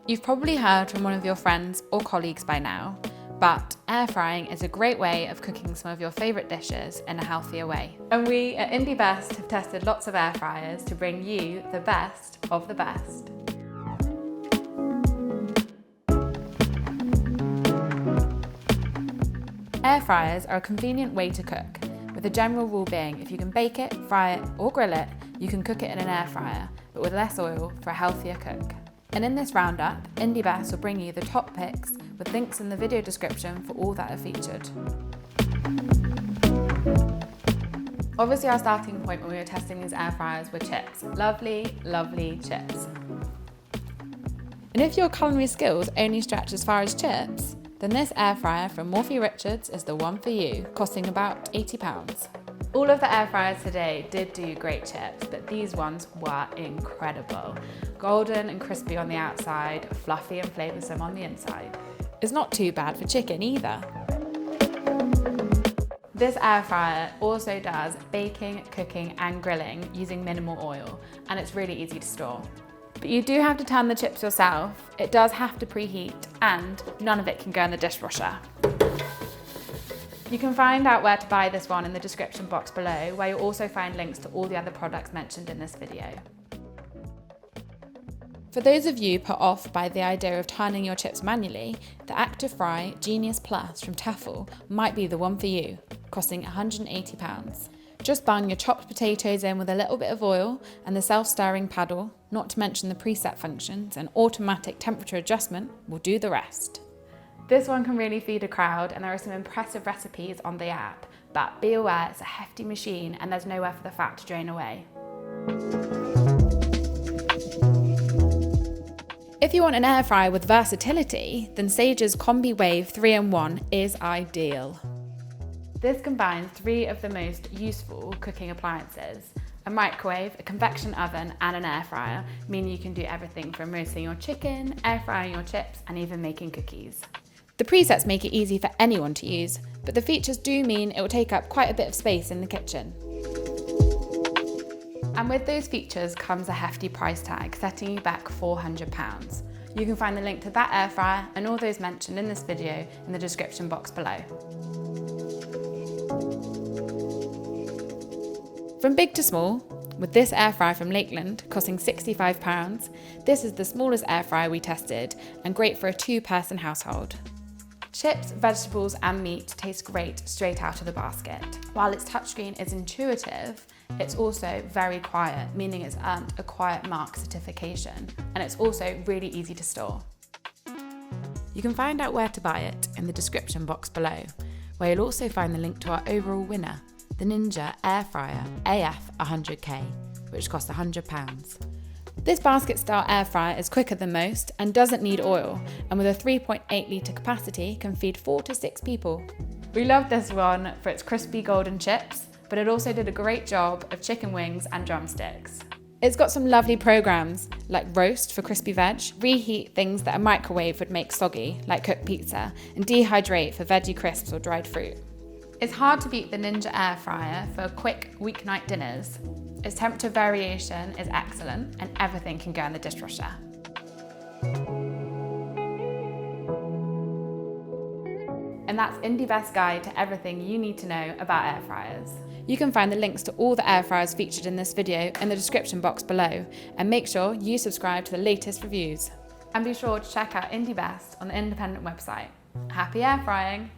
You've probably heard from one of your friends or colleagues by now, but air frying is a great way of cooking some of your favourite dishes in a healthier way. And we at IndyBest have tested lots of air fryers to bring you the best of the best. Air fryers are a convenient way to cook, with the general rule being if you can bake it, fry it or grill it, you can cook it in an air fryer, but with less oil for a healthier cook. And in this roundup, IndyBest will bring you the top picks with links in the video description for all that are featured. Obviously our starting point when we were testing these air fryers were chips. Lovely, lovely chips. And if your culinary skills only stretch as far as chips, then this air fryer from Morphy Richards is the one for you, costing about £80. All of the air fryers today did do great chips, but these ones were incredible. Golden and crispy on the outside, fluffy and flavoursome on the inside. It's not too bad for chicken either. This air fryer also does baking, cooking and grilling using minimal oil, and it's really easy to store. But you do have to turn the chips yourself, it does have to preheat, and none of it can go in the dishwasher. You can find out where to buy this one in the description box below, where you'll also find links to all the other products mentioned in this video. For those of you put off by the idea of turning your chips manually, the actifry Genius Plus from Tefal might be the one for you, costing £180. Just bung your chopped potatoes in with a little bit of oil and the self-stirring paddle, not to mention the preset functions and automatic temperature adjustment, will do the rest. This one can really feed a crowd, and there are some impressive recipes on the app, but be aware it's a hefty machine and there's nowhere for the fat to drain away. If you want an air fryer with versatility, then Sage's Combi Wave 3-in-1 is ideal. This combines 3 of the most useful cooking appliances: a microwave, a convection oven and an air fryer, meaning you can do everything from roasting your chicken, air frying your chips and even making cookies. The presets make it easy for anyone to use, but the features do mean it will take up quite a bit of space in the kitchen. And with those features comes a hefty price tag, setting you back £400. You can find the link to that air fryer and all those mentioned in this video in the description box below. From big to small, with this air fryer from Lakeland costing £65, this is the smallest air fryer we tested and great for a 2-person household. Chips, vegetables and meat taste great straight out of the basket. While its touchscreen is intuitive, it's also very quiet, meaning it's earned a Quiet Mark certification, and it's also really easy to store. You can find out where to buy it in the description box below, where you'll also find the link to our overall winner, the Ninja Air Fryer AF100K, which costs £100. This basket-style air fryer is quicker than most and doesn't need oil, and with a 3.8 litre capacity can feed 4 to 6 people. We love this one for its crispy golden chips, but it also did a great job of chicken wings and drumsticks. It's got some lovely programs like roast for crispy veg, reheat things that a microwave would make soggy, like cooked pizza, and dehydrate for veggie crisps or dried fruit. It's hard to beat the Ninja Air Fryer for quick weeknight dinners. Its temperature variation is excellent and everything can go in the dishwasher. And that's IndyBest's guide to everything you need to know about air fryers. You can find the links to all the air fryers featured in this video in the description box below, and make sure you subscribe to the latest reviews. And be sure to check out IndyBest on the independent website. Happy air frying!